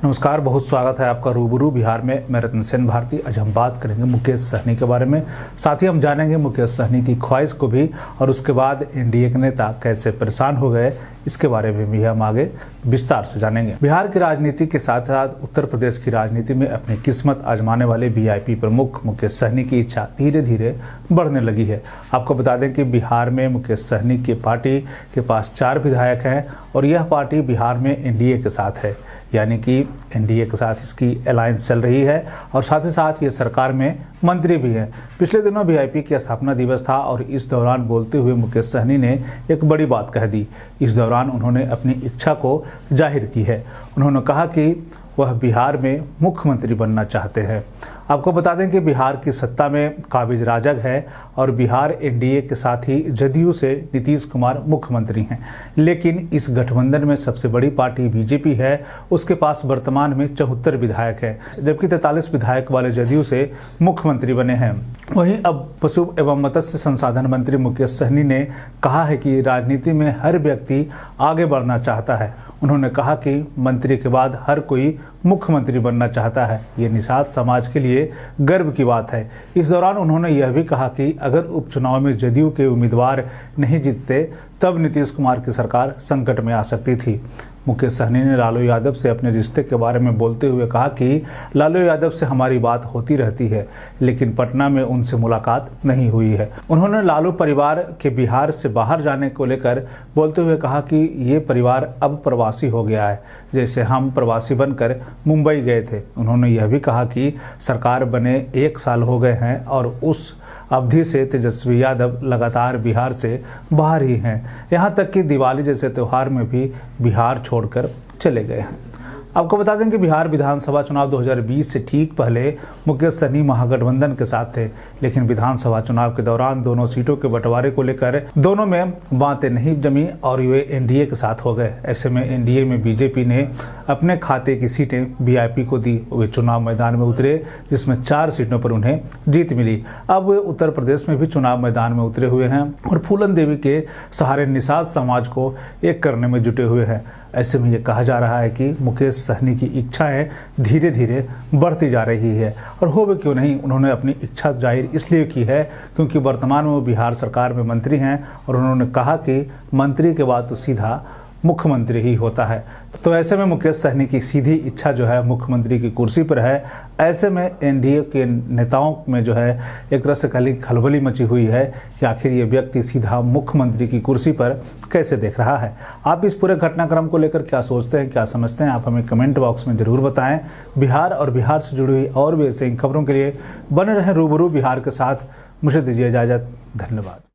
नमस्कार, बहुत स्वागत है आपका रूबरू बिहार में। मैं रतन सेन भारती। आज हम बात करेंगे मुकेश सहनी के बारे में। साथ ही हम जानेंगे मुकेश सहनी की ख्वाहिश को भी, और उसके बाद एनडीए के नेता कैसे परेशान हो गए, इसके बारे में भी हम आगे विस्तार से जानेंगे। बिहार की राजनीति के साथ साथ उत्तर प्रदेश की राजनीति में अपनी किस्मत आजमाने वाले वीआईपी प्रमुख मुकेश सहनी की इच्छा धीरे धीरे बढ़ने लगी है। आपको बता दें कि बिहार में मुकेश सहनी की पार्टी के पास 4 विधायक हैं और यह पार्टी बिहार में एनडीए के साथ है, यानी कि एनडीए के साथ इसकी अलायंस चल रही है और साथ ही साथ ये सरकार में मंत्री भी हैं। पिछले दिनों वीआईपी की स्थापना दिवस था और इस दौरान बोलते हुए मुकेश सहनी ने एक बड़ी बात कह दी। इस दौरान उन्होंने अपनी इच्छा को जाहिर की है। उन्होंने कहा कि वह बिहार में मुख्यमंत्री बनना चाहते हैं। आपको बता दें कि बिहार की सत्ता में काबिज राजग है और बिहार एनडीए के साथ ही जदयू से नीतीश कुमार मुख्यमंत्री हैं, लेकिन इस गठबंधन में सबसे बड़ी पार्टी बीजेपी है। उसके पास वर्तमान में 74 विधायक है, जबकि 43 विधायक वाले जदयू से मुख्यमंत्री बने हैं। वहीं अब पशु एवं मत्स्य संसाधन मंत्री मुकेश सहनी ने कहा है कि राजनीति में हर व्यक्ति आगे बढ़ना चाहता है। उन्होंने कहा कि मंत्री के बाद हर कोई मुख्यमंत्री बनना चाहता है। ये निषाद समाज के लिए गर्व की बात है। इस दौरान उन्होंने यह भी कहा कि अगर उपचुनाव में जदयू के उम्मीदवार नहीं जीतते तब नीतीश कुमार की सरकार संकट में आ सकती थी। मुकेश सहनी ने लालू यादव से अपने रिश्ते के बारे में बोलते हुए कहा कि लालू यादव से हमारी बात होती रहती है, लेकिन पटना में उनसे मुलाकात नहीं हुई है। उन्होंने लालू परिवार के बिहार से बाहर जाने को लेकर बोलते हुए कहा कि ये परिवार अब प्रवासी हो गया है, जैसे हम प्रवासी बनकर मुंबई गए थे। उन्होंने यह भी कहा कि सरकार बने 1 साल हो गए हैं और उस अवधि से तेजस्वी यादव लगातार बिहार से बाहर ही हैं। यहाँ तक कि दिवाली जैसे त्यौहार में भी बिहार छोड़कर चले गए हैं। आपको बता दें कि बिहार विधानसभा चुनाव 2020 से ठीक पहले मुकेश सहनी महागठबंधन के साथ थे, लेकिन विधानसभा चुनाव के दौरान दोनों सीटों के बंटवारे को लेकर दोनों में बातें नहीं जमी और वे एनडीए के साथ हो गए। ऐसे में एनडीए में बीजेपी ने अपने खाते की सीटें वीआईपी को दी। वे चुनाव मैदान में उतरे, जिसमें 4 सीटों पर उन्हें जीत मिली। अब वे उत्तर प्रदेश में भी चुनाव मैदान में उतरे हुए हैं और फूलन देवी के सहारे निषाद समाज को एक करने में जुटे हुए हैं। ऐसे में ये कहा जा रहा है कि मुकेश सहनी की इच्छाएं धीरे धीरे बढ़ती जा रही है, और हो भी क्यों नहीं, उन्होंने अपनी इच्छा जाहिर इसलिए की है क्योंकि वर्तमान में वो बिहार सरकार में मंत्री हैं और उन्होंने कहा कि मंत्री के बाद तो सीधा मुख्यमंत्री ही होता है। तो ऐसे में मुकेश सहनी की सीधी इच्छा जो है मुख्यमंत्री की कुर्सी पर है। ऐसे में एनडीए के नेताओं में जो है एक तरह से खाली खलबली मची हुई है कि आखिर ये व्यक्ति सीधा मुख्यमंत्री की कुर्सी पर कैसे देख रहा है। आप इस पूरे घटनाक्रम को लेकर क्या सोचते हैं, क्या समझते हैं, आप हमें कमेंट बॉक्स में जरूर बताएं। बिहार और बिहार से जुड़ी हुई और भी ऐसे खबरों के लिए बने रहें रूबरू बिहार के साथ। मुझे दीजिए इजाजत। धन्यवाद।